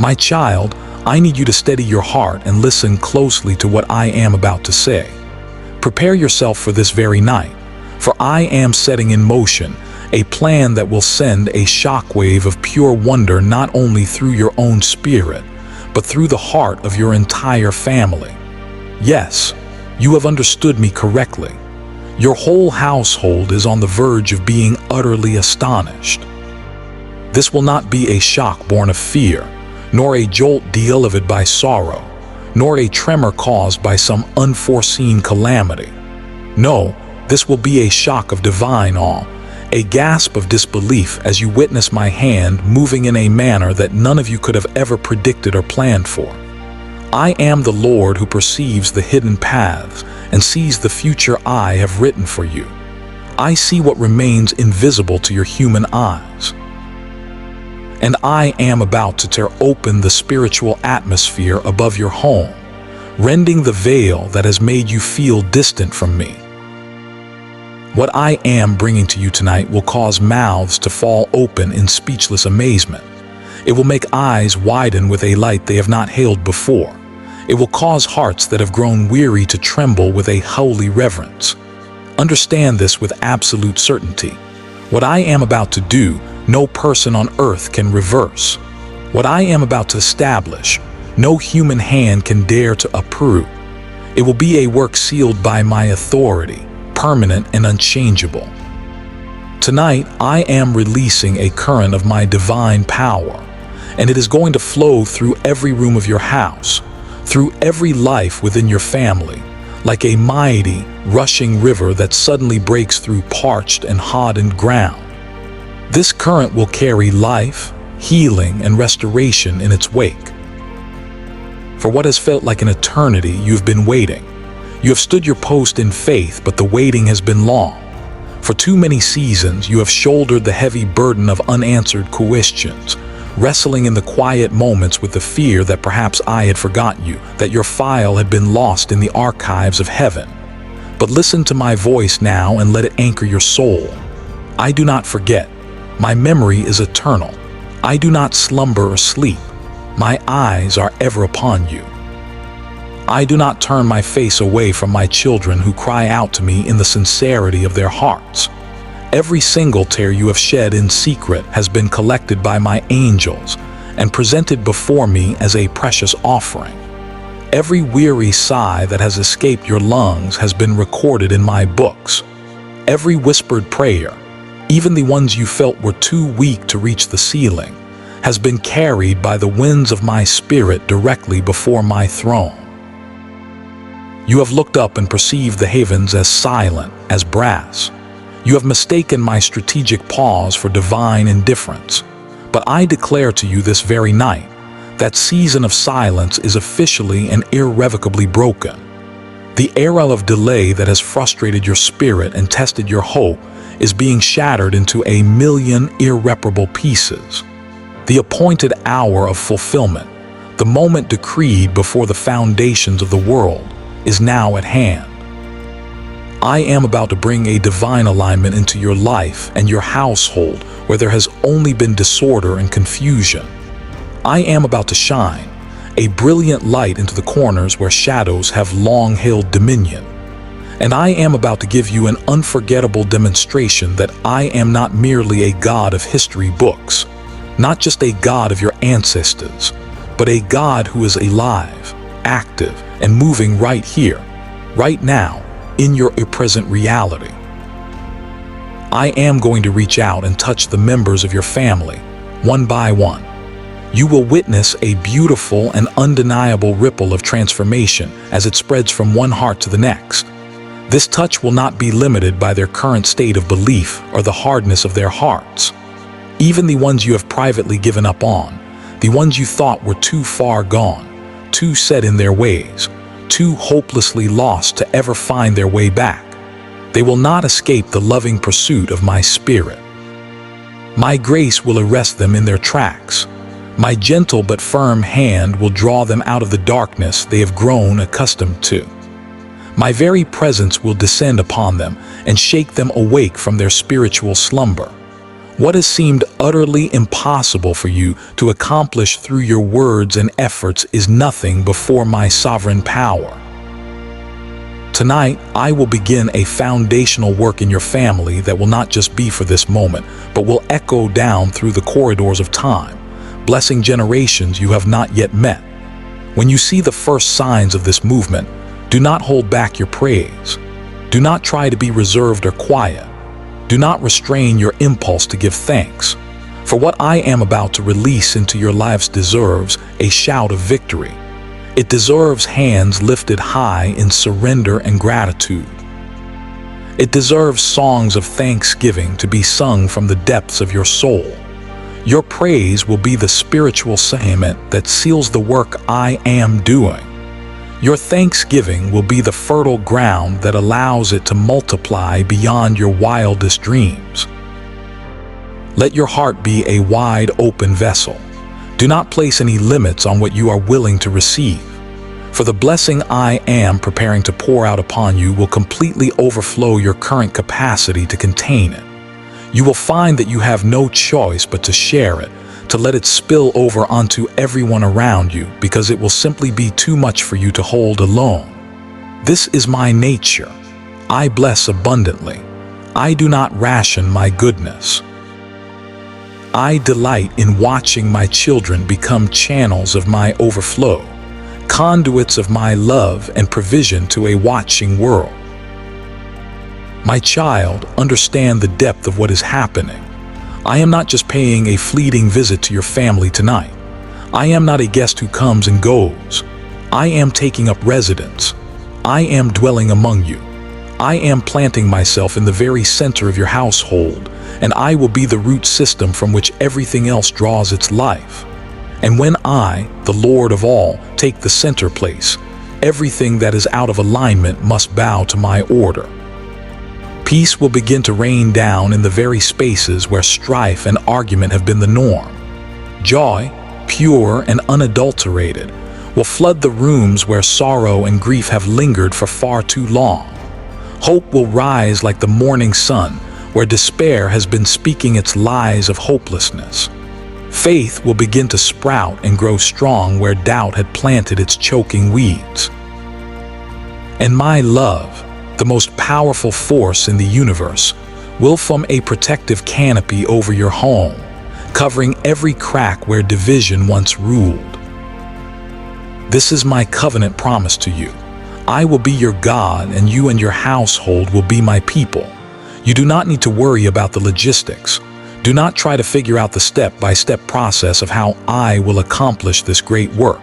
My child, I need you to steady your heart and listen closely to what I am about to say. Prepare yourself for this very night, for I am setting in motion a plan that will send a shockwave of pure wonder not only through your own spirit, but through the heart of your entire family. Yes, you have understood me correctly. Your whole household is on the verge of being utterly astonished. This will not be a shock born of fear, nor a jolt delivered by sorrow, nor a tremor caused by some unforeseen calamity. No, this will be a shock of divine awe, a gasp of disbelief as you witness my hand moving in a manner that none of you could have ever predicted or planned for. I am the Lord who perceives the hidden paths and sees the future I have written for you. I see what remains invisible to your human eyes. And I am about to tear open the spiritual atmosphere above your home, rending the veil that has made you feel distant from me. What I am bringing to you tonight will cause mouths to fall open in speechless amazement. It will make eyes widen with a light they have not hailed before. It will cause hearts that have grown weary to tremble with a holy reverence. Understand this with absolute certainty. What I am about to do, no person on earth can reverse. What I am about to establish, no human hand can dare to uproot. It will be a work sealed by my authority, permanent and unchangeable. Tonight, I am releasing a current of my divine power, and it is going to flow through every room of your house, through every life within your family, like a mighty, rushing river that suddenly breaks through parched and hardened ground. This current will carry life, healing, and restoration in its wake. For what has felt like an eternity, you've been waiting. You have stood your post in faith, but the waiting has been long. For too many seasons, you have shouldered the heavy burden of unanswered questions, wrestling in the quiet moments with the fear that perhaps I had forgotten you, that your file had been lost in the archives of heaven. But listen to my voice now and let it anchor your soul. I do not forget. My memory is eternal. I do not slumber or sleep. My eyes are ever upon you. I do not turn my face away from my children who cry out to me in the sincerity of their hearts. Every single tear you have shed in secret has been collected by my angels and presented before me as a precious offering. Every weary sigh that has escaped your lungs has been recorded in my books. Every whispered prayer, even the ones you felt were too weak to reach the ceiling, has been carried by the winds of my spirit directly before my throne. You have looked up and perceived the heavens as silent as brass. You have mistaken my strategic pause for divine indifference. But I declare to you this very night, that season of silence is officially and irrevocably broken. The era of delay that has frustrated your spirit and tested your hope is being shattered into a million irreparable pieces. The appointed hour of fulfillment, the moment decreed before the foundations of the world, is now at hand. I am about to bring a divine alignment into your life and your household where there has only been disorder and confusion. I am about to shine a brilliant light into the corners where shadows have long held dominion. And I am about to give you an unforgettable demonstration that I am not merely a God of history books, not just a God of your ancestors, but a God who is alive, active, and moving right here, right now, in your present reality. I am going to reach out and touch the members of your family, one by one. You will witness a beautiful and undeniable ripple of transformation as it spreads from one heart to the next. This touch will not be limited by their current state of belief or the hardness of their hearts. Even the ones you have privately given up on, the ones you thought were too far gone, too set in their ways, too hopelessly lost to ever find their way back, they will not escape the loving pursuit of my spirit. My grace will arrest them in their tracks. My gentle but firm hand will draw them out of the darkness they have grown accustomed to. My very presence will descend upon them and shake them awake from their spiritual slumber. What has seemed utterly impossible for you to accomplish through your words and efforts is nothing before my sovereign power. Tonight, I will begin a foundational work in your family that will not just be for this moment, but will echo down through the corridors of time, blessing generations you have not yet met. When you see the first signs of this movement, do not hold back your praise. Do not try to be reserved or quiet. Do not restrain your impulse to give thanks. For what I am about to release into your lives deserves a shout of victory. It deserves hands lifted high in surrender and gratitude. It deserves songs of thanksgiving to be sung from the depths of your soul. Your praise will be the spiritual cement that seals the work I am doing. Your thanksgiving will be the fertile ground that allows it to multiply beyond your wildest dreams. Let your heart be a wide open vessel. Do not place any limits on what you are willing to receive. For the blessing I am preparing to pour out upon you will completely overflow your current capacity to contain it. You will find that you have no choice but to share it, to let it spill over onto everyone around you, because it will simply be too much for you to hold alone. This is my nature. I bless abundantly. I do not ration my goodness. I delight in watching my children become channels of my overflow, conduits of my love and provision to a watching world. My child, understand the depth of what is happening. I am not just paying a fleeting visit to your family tonight. I am not a guest who comes and goes. I am taking up residence. I am dwelling among you. I am planting myself in the very center of your household, and I will be the root system from which everything else draws its life. And when I, the Lord of all, take the center place, everything that is out of alignment must bow to my order. Peace will begin to rain down in the very spaces where strife and argument have been the norm. Joy, pure and unadulterated, will flood the rooms where sorrow and grief have lingered for far too long. Hope will rise like the morning sun, where despair has been speaking its lies of hopelessness. Faith will begin to sprout and grow strong where doubt had planted its choking weeds. And my love, the most powerful force in the universe, will form a protective canopy over your home, covering every crack where division once ruled. This is my covenant promise to you. I will be your God, and you and your household will be my people. You do not need to worry about the logistics. Do not try to figure out the step-by-step process of how I will accomplish this great work.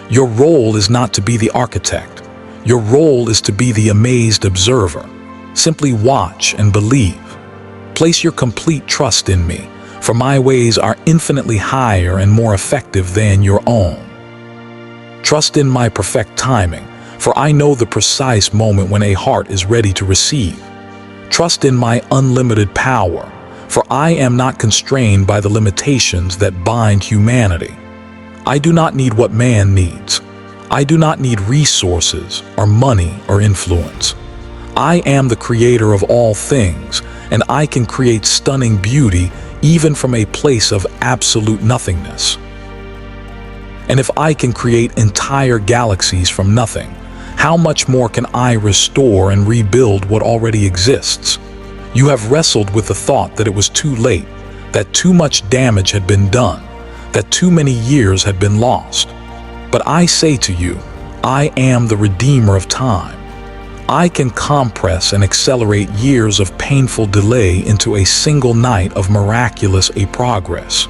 Your role is not to be the architect. Your role is to be the amazed observer. Simply watch and believe. Place your complete trust in me, for my ways are infinitely higher and more effective than your own. Trust in my perfect timing, for I know the precise moment when a heart is ready to receive. Trust in my unlimited power, for I am not constrained by the limitations that bind humanity. I do not need what man needs. I do not need resources or money or influence. I am the creator of all things, and I can create stunning beauty even from a place of absolute nothingness. And if I can create entire galaxies from nothing, how much more can I restore and rebuild what already exists? You have wrestled with the thought that it was too late, that too much damage had been done, that too many years had been lost. But I say to you, I am the Redeemer of time. I can compress and accelerate years of painful delay into a single night of miraculous progress.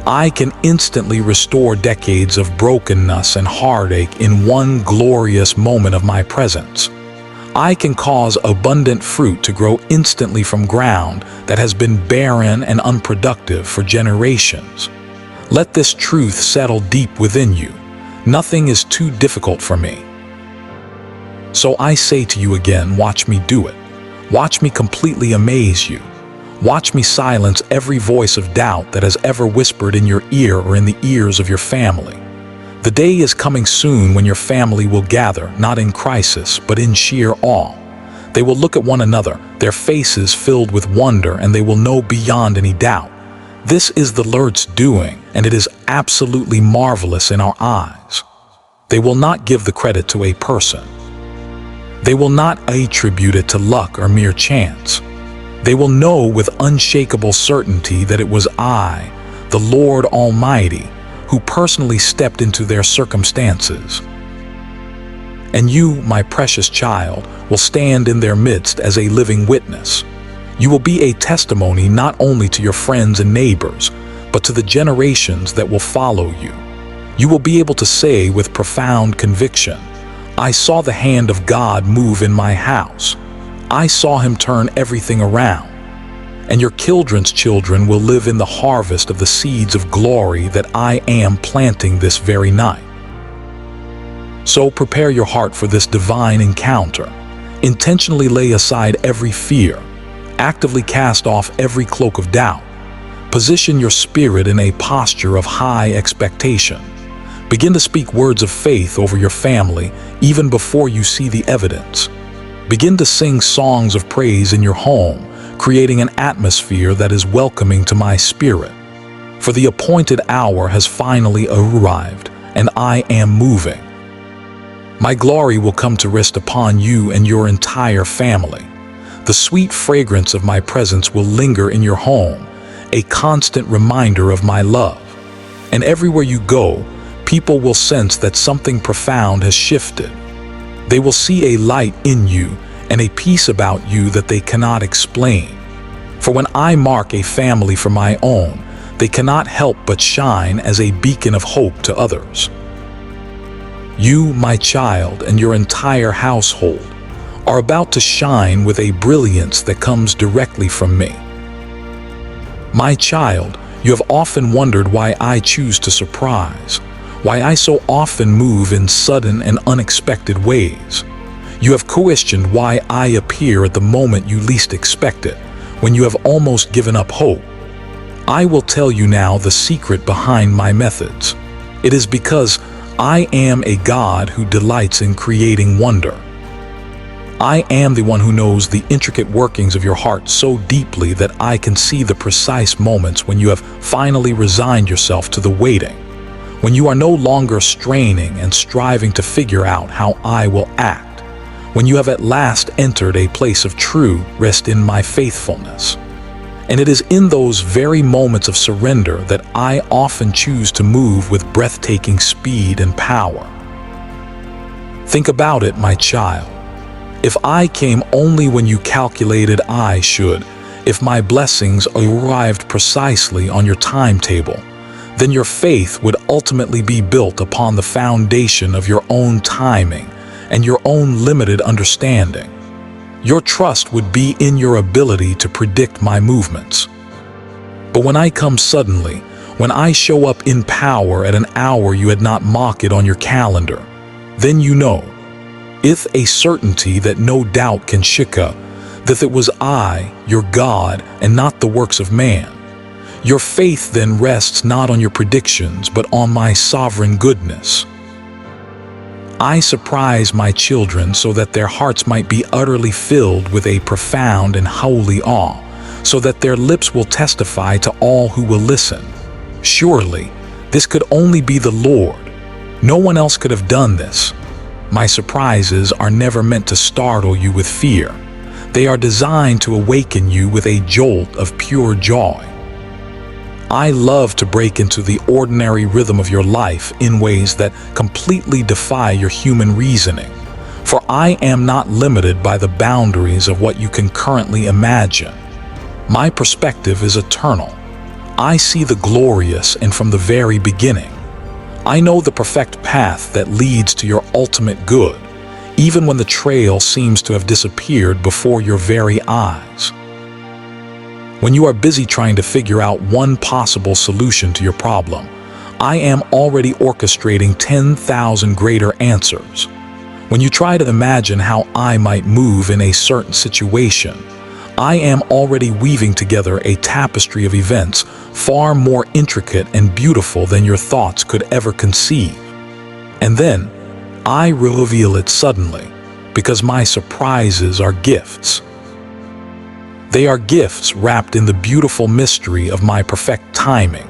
I can instantly restore decades of brokenness and heartache in one glorious moment of my presence. I can cause abundant fruit to grow instantly from ground that has been barren and unproductive for generations. Let this truth settle deep within you. Nothing is too difficult for me. So I say to you again, watch me do it. Watch me completely amaze you. Watch me silence every voice of doubt that has ever whispered in your ear or in the ears of your family. The day is coming soon when your family will gather, not in crisis, but in sheer awe. They will look at one another, their faces filled with wonder, and they will know beyond any doubt. This is the Lord's doing, and it is absolutely marvelous in our eyes. They will not give the credit to a person. They will not attribute it to luck or mere chance. They will know with unshakable certainty that it was I, the Lord Almighty, who personally stepped into their circumstances. And you, my precious child, will stand in their midst as a living witness. You will be a testimony not only to your friends and neighbors, but to the generations that will follow you. You will be able to say with profound conviction, I saw the hand of God move in my house. I saw him turn everything around. And your children's children will live in the harvest of the seeds of glory that I am planting this very night. So prepare your heart for this divine encounter. Intentionally lay aside every fear. Actively cast off every cloak of doubt. Position your spirit in a posture of high expectation. Begin to speak words of faith over your family even before you see the evidence. Begin to sing songs of praise in your home, creating an atmosphere that is welcoming to my spirit. For the appointed hour has finally arrived, and I am moving. My glory will come to rest upon you and your entire family. The sweet fragrance of my presence will linger in your home, a constant reminder of my love. And everywhere you go, people will sense that something profound has shifted. They will see a light in you and a peace about you that they cannot explain. For when I mark a family for my own, they cannot help but shine as a beacon of hope to others. You, my child, and your entire household are about to shine with a brilliance that comes directly from me. My child, you have often wondered why I choose to surprise, why I so often move in sudden and unexpected ways. You have questioned why I appear at the moment you least expect it, when you have almost given up hope. I will tell you now the secret behind my methods. It is because I am a God who delights in creating wonder. I am the one who knows the intricate workings of your heart so deeply that I can see the precise moments when you have finally resigned yourself to the waiting, when you are no longer straining and striving to figure out how I will act, when you have at last entered a place of true rest in my faithfulness. And it is in those very moments of surrender that I often choose to move with breathtaking speed and power. Think about it, my child. If I came only when you calculated I should, if my blessings arrived precisely on your timetable, then your faith would ultimately be built upon the foundation of your own timing and your own limited understanding. Your trust would be in your ability to predict my movements. But when I come suddenly, when I show up in power at an hour you had not marked on your calendar, then you know, with a certainty that no doubt can shake, that it was I, your God, and not the works of man. Your faith then rests not on your predictions, but on my sovereign goodness. I surprise my children so that their hearts might be utterly filled with a profound and holy awe, so that their lips will testify to all who will listen. Surely, this could only be the Lord. No one else could have done this. My surprises are never meant to startle you with fear. They are designed to awaken you with a jolt of pure joy. I love to break into the ordinary rhythm of your life in ways that completely defy your human reasoning. For I am not limited by the boundaries of what you can currently imagine. My perspective is eternal. I see the glorious and from the very beginning. I know the perfect path that leads to your ultimate good, even when the trail seems to have disappeared before your very eyes. When you are busy trying to figure out one possible solution to your problem, I am already orchestrating 10,000 greater answers. When you try to imagine how I might move in a certain situation, I am already weaving together a tapestry of events far more intricate and beautiful than your thoughts could ever conceive. And then, I reveal it suddenly. because my surprises are gifts. They are gifts wrapped in the beautiful mystery of my perfect timing,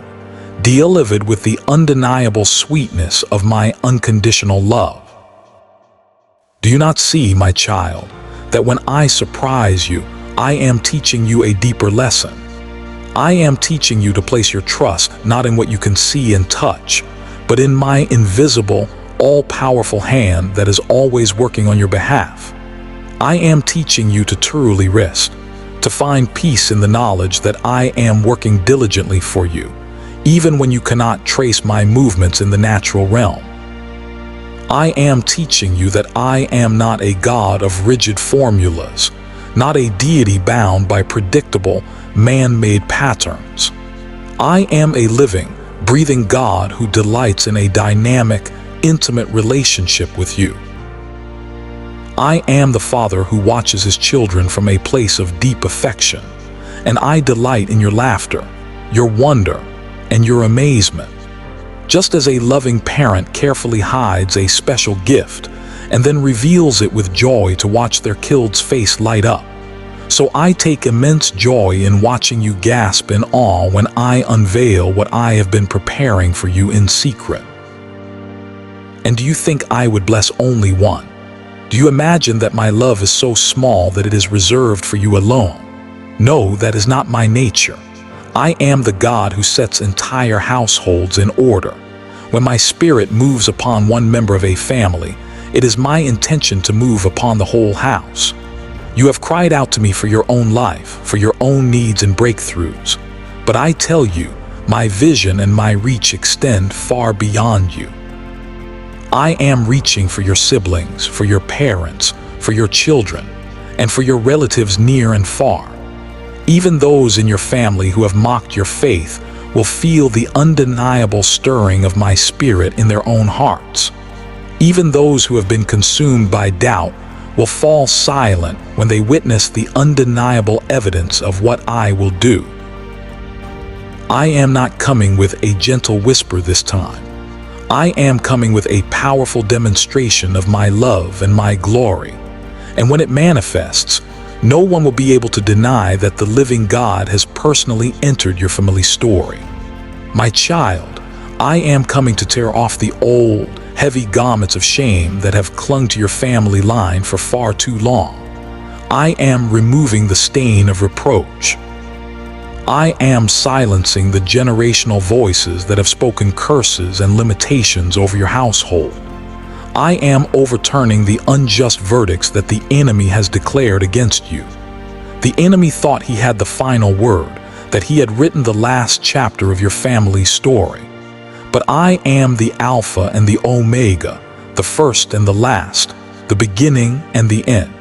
delivered with the undeniable sweetness of my unconditional love. Do you not see, my child, that when I surprise you, I am teaching you a deeper lesson? I am teaching you to place your trust not in what you can see and touch, but in my invisible, all-powerful hand that is always working on your behalf. I am teaching you to truly rest, to find peace in the knowledge that I am working diligently for you, even when you cannot trace my movements in the natural realm. I am teaching you that I am not a God of rigid formulas, not a deity bound by predictable, man-made patterns. I am a living, breathing God who delights in a dynamic, intimate relationship with you. I am the Father who watches his children from a place of deep affection, and I delight in your laughter, your wonder, and your amazement. Just as a loving parent carefully hides a special gift and then reveals it with joy to watch their child's face light up, so I take immense joy in watching you gasp in awe when I unveil what I have been preparing for you in secret. And do you think I would bless only one? Do you imagine that my love is so small that it is reserved for you alone? No, that is not my nature. I am the God who sets entire households in order. When my spirit moves upon one member of a family, it is my intention to move upon the whole house. You have cried out to me for your own life, for your own needs and breakthroughs. But I tell you, my vision and my reach extend far beyond you. I am reaching for your siblings, for your parents, for your children, and for your relatives near and far. Even those in your family who have mocked your faith will feel the undeniable stirring of my spirit in their own hearts. Even those who have been consumed by doubt will fall silent when they witness the undeniable evidence of what I will do. I am not coming with a gentle whisper this time. I am coming with a powerful demonstration of my love and my glory. And when it manifests, no one will be able to deny that the living God has personally entered your family story. My child, I am coming to tear off the old, heavy garments of shame that have clung to your family line for far too long. I am removing the stain of reproach. I am silencing the generational voices that have spoken curses and limitations over your household. I am overturning the unjust verdicts that the enemy has declared against you. The enemy thought he had the final word, that he had written the last chapter of your family's story. But I am the Alpha and the Omega, the first and the last, the beginning and the end.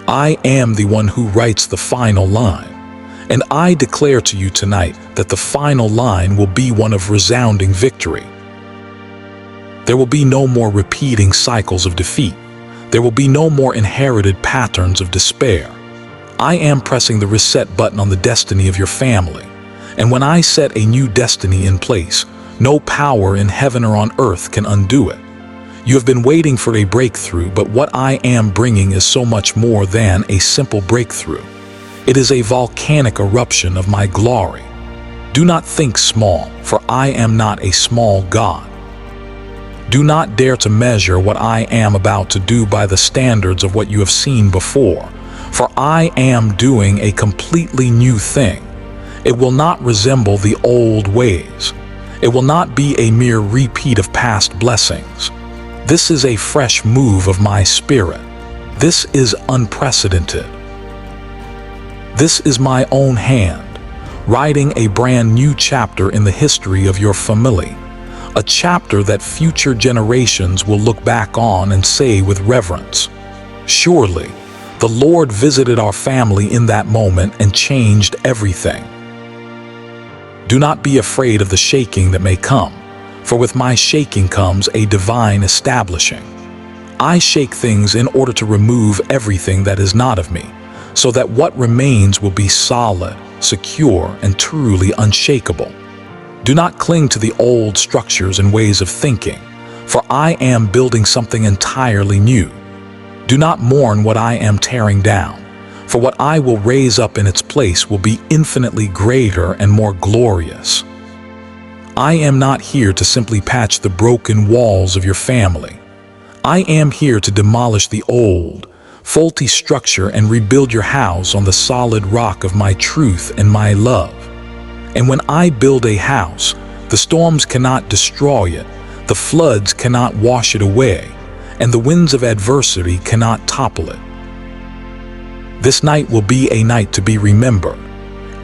I am the one who writes the final line, and I declare to you tonight that the final line will be one of resounding victory. There will be no more repeating cycles of defeat. There will be no more inherited patterns of despair. I am pressing the reset button on the destiny of your family. And when I set a new destiny in place, no power in heaven or on earth can undo it. You have been waiting for a breakthrough, but what I am bringing is so much more than a simple breakthrough. It is a volcanic eruption of my glory. Do not think small, for I am not a small God. Do not dare to measure what I am about to do by the standards of what you have seen before, for I am doing a completely new thing. It will not resemble the old ways. It will not be a mere repeat of past blessings. This is a fresh move of my spirit. This is unprecedented. This is my own hand, writing a brand new chapter in the history of your family, a chapter that future generations will look back on and say with reverence, "Surely, the Lord visited our family in that moment and changed everything." Do not be afraid of the shaking that may come, for with my shaking comes a divine establishing. I shake things in order to remove everything that is not of me, so that what remains will be solid, secure, and truly unshakable. Do not cling to the old structures and ways of thinking, for I am building something entirely new. Do not mourn what I am tearing down, for what I will raise up in its place will be infinitely greater and more glorious. I am not here to simply patch the broken walls of your family. I am here to demolish the old, faulty structure and rebuild your house on the solid rock of my truth and my love. And when I build a house, the storms cannot destroy it, the floods cannot wash it away, and the winds of adversity cannot topple it. This night will be a night to be remembered.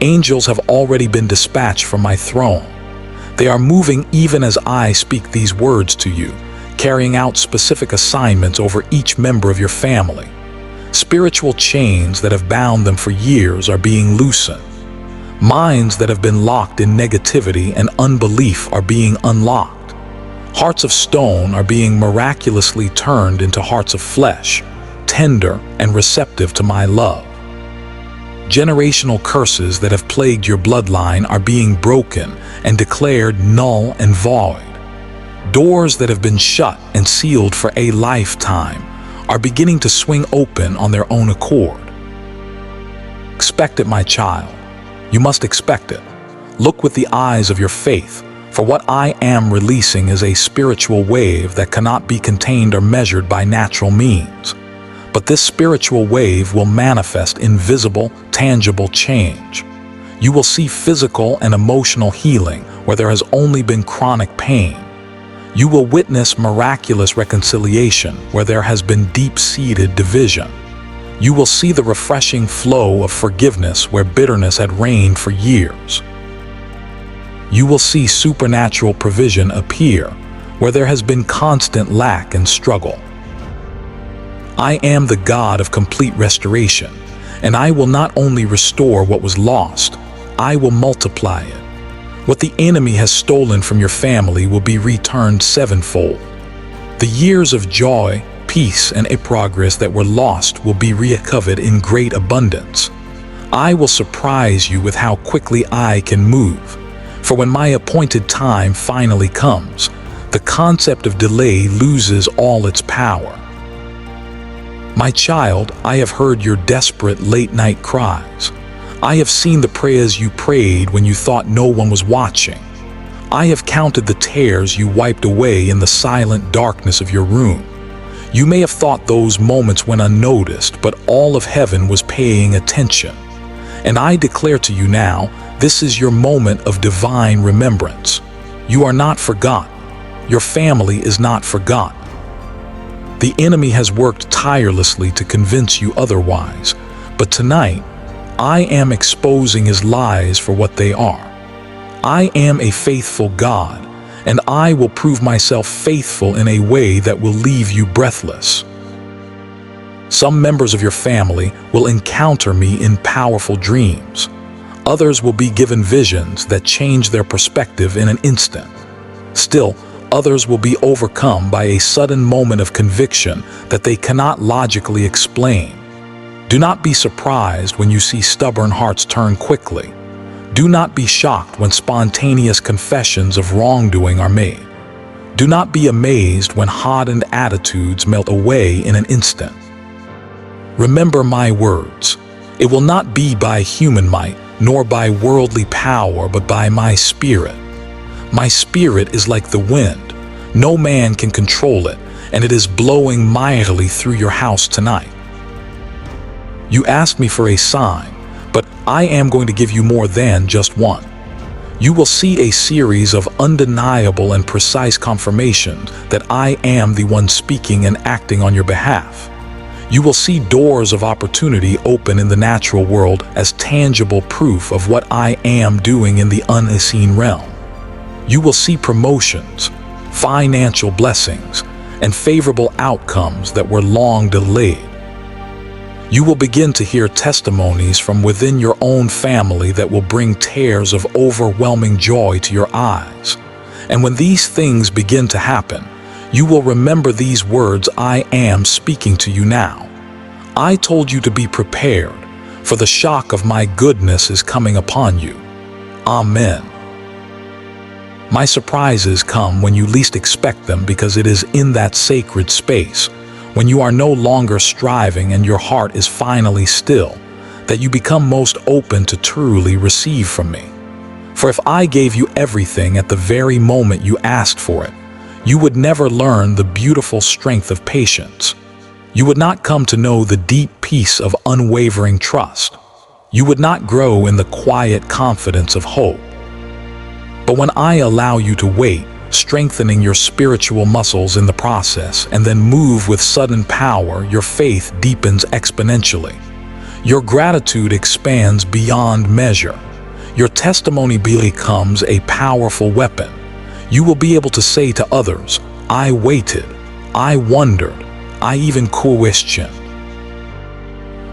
Angels have already been dispatched from my throne. They are moving even as I speak these words to you, carrying out specific assignments over each member of your family. Spiritual chains that have bound them for years are being loosened. Minds that have been locked in negativity and unbelief are being unlocked. Hearts of stone are being miraculously turned into hearts of flesh, tender and receptive to my love. Generational curses that have plagued your bloodline are being broken and declared null and void. Doors that have been shut and sealed for a lifetime are beginning to swing open on their own accord. Expect it, my child. You must expect it. Look with the eyes of your faith, for what I am releasing is a spiritual wave that cannot be contained or measured by natural means. But this spiritual wave will manifest in visible, tangible change. You will see physical and emotional healing where there has only been chronic pain. You will witness miraculous reconciliation where there has been deep-seated division. You will see the refreshing flow of forgiveness where bitterness had reigned for years. You will see supernatural provision appear where there has been constant lack and struggle. I am the God of complete restoration, and I will not only restore what was lost, I will multiply it. What the enemy has stolen from your family will be returned sevenfold. The years of joy, peace, and progress that were lost will be recovered in great abundance. I will surprise you with how quickly I can move. For when my appointed time finally comes, the concept of delay loses all its power. My child, I have heard your desperate late-night cries. I have seen the prayers you prayed when you thought no one was watching. I have counted the tears you wiped away in the silent darkness of your room. You may have thought those moments went unnoticed, but all of heaven was paying attention. And I declare to you now, this is your moment of divine remembrance. You are not forgotten. Your family is not forgotten. The enemy has worked tirelessly to convince you otherwise, but tonight, I am exposing his lies for what they are. I am a faithful God, and I will prove myself faithful in a way that will leave you breathless. Some members of your family will encounter me in powerful dreams. Others will be given visions that change their perspective in an instant. Still, others will be overcome by a sudden moment of conviction that they cannot logically explain. Do not be surprised when you see stubborn hearts turn quickly. Do not be shocked when spontaneous confessions of wrongdoing are made. Do not be amazed when hardened attitudes melt away in an instant. Remember my words. It will not be by human might, nor by worldly power, but by my Spirit. My Spirit is like the wind. No man can control it, and it is blowing mightily through your house tonight. You asked me for a sign, but I am going to give you more than just one. You will see a series of undeniable and precise confirmations that I am the one speaking and acting on your behalf. You will see doors of opportunity open in the natural world as tangible proof of what I am doing in the unseen realm. You will see promotions, financial blessings, and favorable outcomes that were long delayed. You will begin to hear testimonies from within your own family that will bring tears of overwhelming joy to your eyes. And when these things begin to happen, you will remember these words I am speaking to you now. I told you to be prepared, for the shock of my goodness is coming upon you. Amen. My surprises come when you least expect them, because it is in that sacred space when you are no longer striving and your heart is finally still, that you become most open to truly receive from me. For if I gave you everything at the very moment you asked for it, you would never learn the beautiful strength of patience. You would not come to know the deep peace of unwavering trust. You would not grow in the quiet confidence of hope. But when I allow you to wait, strengthening your spiritual muscles in the process, and then move with sudden power, your faith deepens exponentially. Your gratitude expands beyond measure. Your testimony becomes a powerful weapon. You will be able to say to others, I waited, I wondered, I even questioned.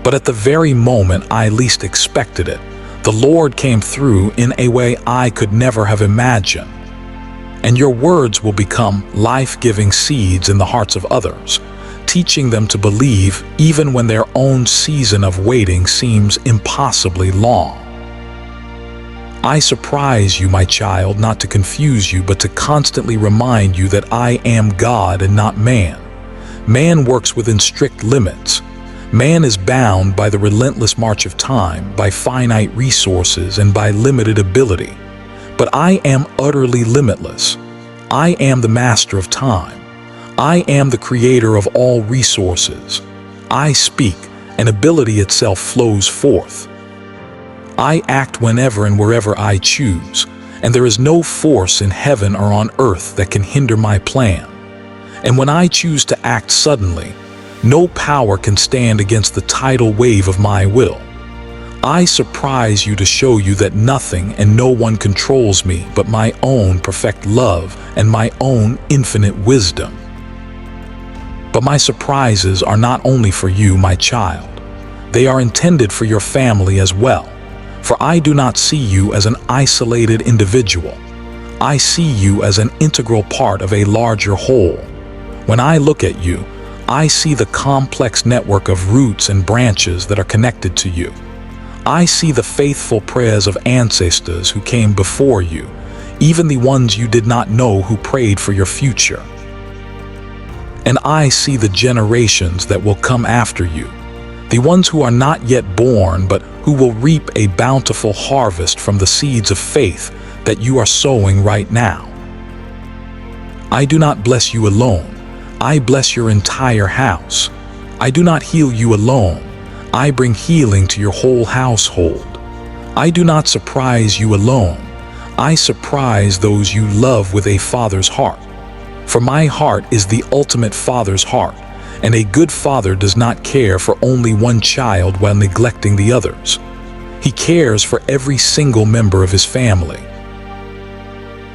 But at the very moment I least expected it, the Lord came through in a way I could never have imagined. And your words will become life-giving seeds in the hearts of others, teaching them to believe even when their own season of waiting seems impossibly long. I surprise you, my child, not to confuse you, but to constantly remind you that I am God and not man. Man works within strict limits. Man is bound by the relentless march of time, by finite resources, and by limited ability. But I am utterly limitless. I am the master of time. I am the creator of all resources. I speak, and ability itself flows forth. I act whenever and wherever I choose, and there is no force in heaven or on earth that can hinder my plan. And when I choose to act suddenly, no power can stand against the tidal wave of my will. I surprise you to show you that nothing and no one controls me but my own perfect love and my own infinite wisdom. But my surprises are not only for you, my child. They are intended for your family as well. For I do not see you as an isolated individual. I see you as an integral part of a larger whole. When I look at you, I see the complex network of roots and branches that are connected to you. I see the faithful prayers of ancestors who came before you, even the ones you did not know who prayed for your future. And I see the generations that will come after you, the ones who are not yet born but who will reap a bountiful harvest from the seeds of faith that you are sowing right now. I do not bless you alone. I bless your entire house. I do not heal you alone. I bring healing to your whole household. I do not surprise you alone. I surprise those you love with a father's heart. For my heart is the ultimate father's heart, and a good father does not care for only one child while neglecting the others. He cares for every single member of his family.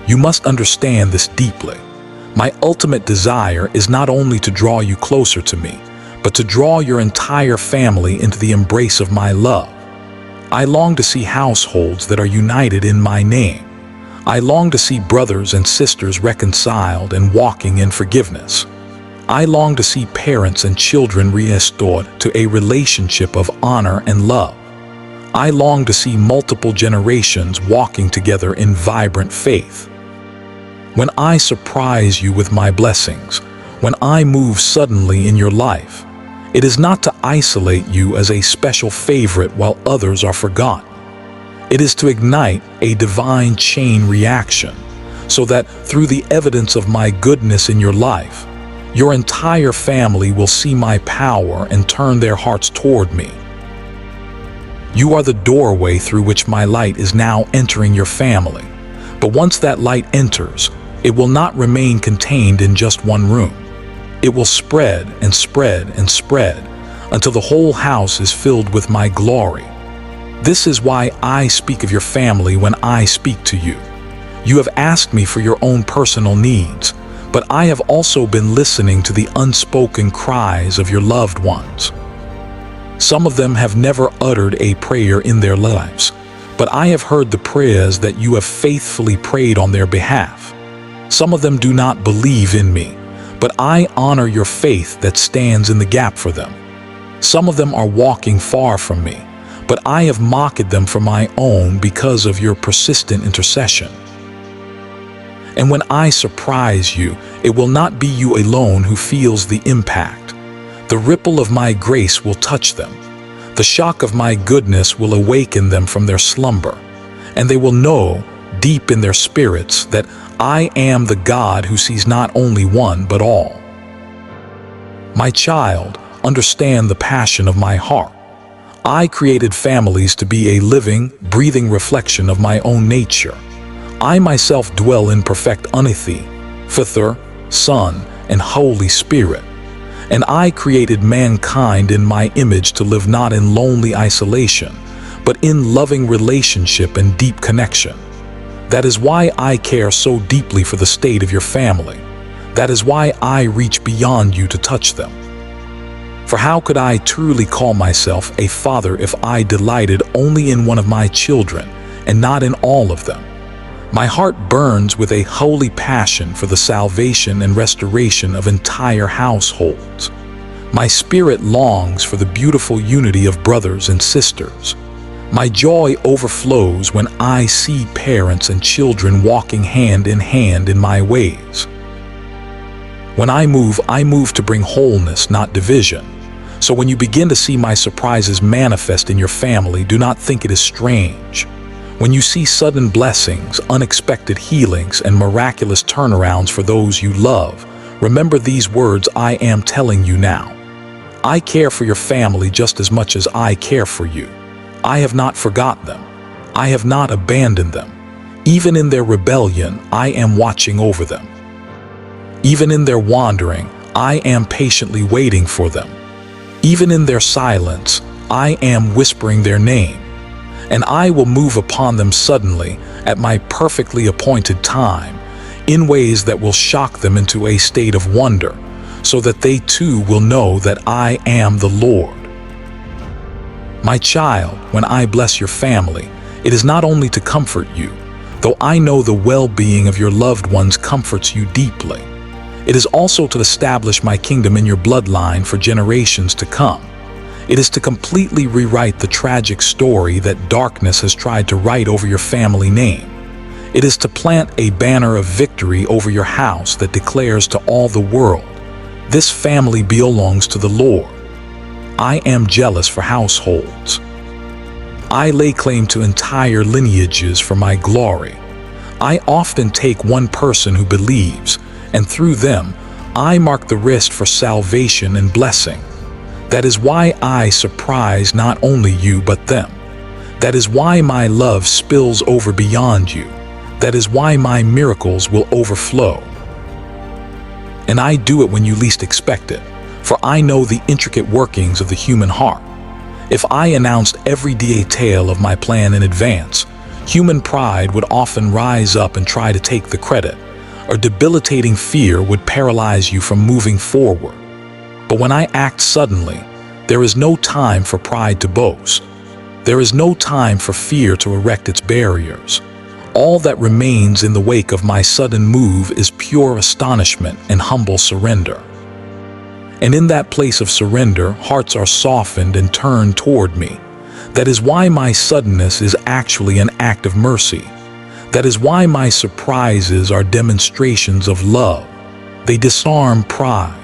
You must understand this deeply. My ultimate desire is not only to draw you closer to me, but to draw your entire family into the embrace of my love. I long to see households that are united in my name. I long to see brothers and sisters reconciled and walking in forgiveness. I long to see parents and children restored to a relationship of honor and love. I long to see multiple generations walking together in vibrant faith. When I surprise you with my blessings, when I move suddenly in your life, it is not to isolate you as a special favorite while others are forgotten. It is to ignite a divine chain reaction, so that through the evidence of my goodness in your life, your entire family will see my power and turn their hearts toward me. You are the doorway through which my light is now entering your family. But once that light enters, it will not remain contained in just one room. It will spread and spread and spread until the whole house is filled with my glory. This is why I speak of your family when I speak to you. You have asked me for your own personal needs, but I have also been listening to the unspoken cries of your loved ones. Some of them have never uttered a prayer in their lives, but I have heard the prayers that you have faithfully prayed on their behalf. Some of them do not believe in me, but I honor your faith that stands in the gap for them. Some of them are walking far from me, but I have mocked them for my own because of your persistent intercession. And when I surprise you, it will not be you alone who feels the impact. The ripple of my grace will touch them. The shock of my goodness will awaken them from their slumber, and they will know deep in their spirits that I am the God who sees not only one but all. My child, understand the passion of my heart. I created families to be a living, breathing reflection of my own nature. I myself dwell in perfect unity, Father, Son, and Holy Spirit. And I created mankind in my image to live not in lonely isolation, but in loving relationship and deep connection. That is why I care so deeply for the state of your family. That is why I reach beyond you to touch them. For how could I truly call myself a father if I delighted only in one of my children and not in all of them? My heart burns with a holy passion for the salvation and restoration of entire households. My spirit longs for the beautiful unity of brothers and sisters. My joy overflows when I see parents and children walking hand in my ways. When I move to bring wholeness, not division. So when you begin to see my surprises manifest in your family, do not think it is strange. When you see sudden blessings, unexpected healings, and miraculous turnarounds for those you love, remember these words I am telling you now. I care for your family just as much as I care for you. I have not forgotten them. I have not abandoned them. Even in their rebellion, I am watching over them. Even in their wandering, I am patiently waiting for them. Even in their silence, I am whispering their name. And I will move upon them suddenly at my perfectly appointed time, in ways that will shock them into a state of wonder, so that they too will know that I am the Lord. My child, when I bless your family, it is not only to comfort you, though I know the well-being of your loved ones comforts you deeply. It is also to establish my kingdom in your bloodline for generations to come. It is to completely rewrite the tragic story that darkness has tried to write over your family name. It is to plant a banner of victory over your house that declares to all the world, this family belongs to the Lord. I am jealous for households. I lay claim to entire lineages for my glory. I often take one person who believes, and through them, I mark the wrist for salvation and blessing. That is why I surprise not only you but them. That is why my love spills over beyond you. That is why my miracles will overflow. And I do it when you least expect it, for I know the intricate workings of the human heart. If I announced every detail of my plan in advance, human pride would often rise up and try to take the credit, or debilitating fear would paralyze you from moving forward. But when I act suddenly, there is no time for pride to boast. There is no time for fear to erect its barriers. All that remains in the wake of my sudden move is pure astonishment and humble surrender. And in that place of surrender, hearts are softened and turned toward me. That is why my suddenness is actually an act of mercy. That is why my surprises are demonstrations of love. They disarm pride.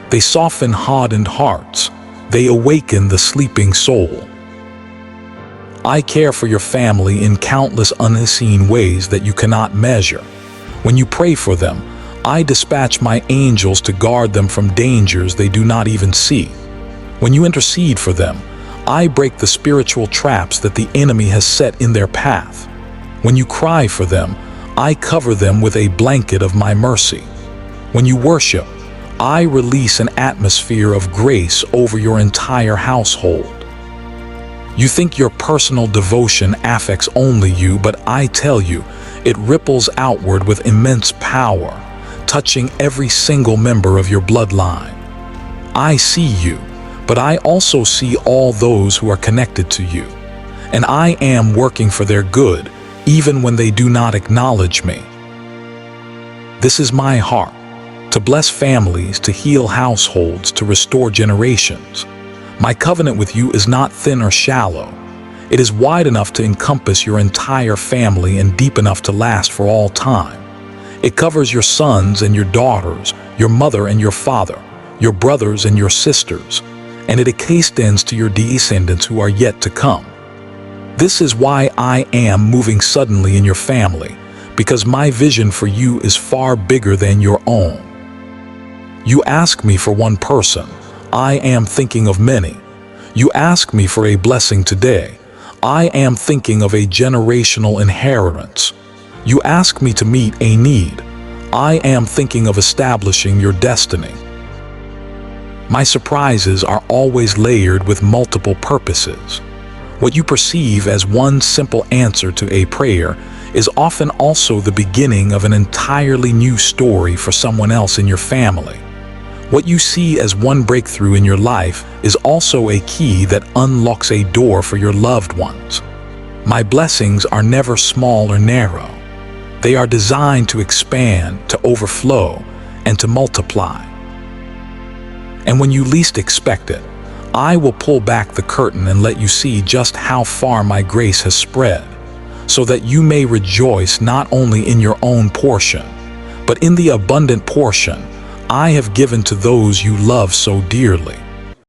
They soften hardened hearts. They awaken the sleeping soul. I care for your family in countless unseen ways that you cannot measure. When you pray for them, I dispatch my angels to guard them from dangers they do not even see. When you intercede for them, I break the spiritual traps that the enemy has set in their path. When you cry for them, I cover them with a blanket of my mercy. When you worship, I release an atmosphere of grace over your entire household. You think your personal devotion affects only you, but I tell you, it ripples outward with immense power, touching every single member of your bloodline. I see you, but I also see all those who are connected to you, and I am working for their good, even when they do not acknowledge me. This is my heart, to bless families, to heal households, to restore generations. My covenant with you is not thin or shallow. It is wide enough to encompass your entire family and deep enough to last for all time. It covers your sons and your daughters, your mother and your father, your brothers and your sisters, and it extends to your descendants who are yet to come. This is why I am moving suddenly in your family, because my vision for you is far bigger than your own. You ask me for one person, I am thinking of many. You ask me for a blessing today, I am thinking of a generational inheritance. You ask me to meet a need, I am thinking of establishing your destiny. My surprises are always layered with multiple purposes. What you perceive as one simple answer to a prayer is often also the beginning of an entirely new story for someone else in your family. What you see as one breakthrough in your life is also a key that unlocks a door for your loved ones. My blessings are never small or narrow. They are designed to expand, to overflow, and to multiply. And when you least expect it, I will pull back the curtain and let you see just how far my grace has spread, so that you may rejoice not only in your own portion, but in the abundant portion I have given to those you love so dearly.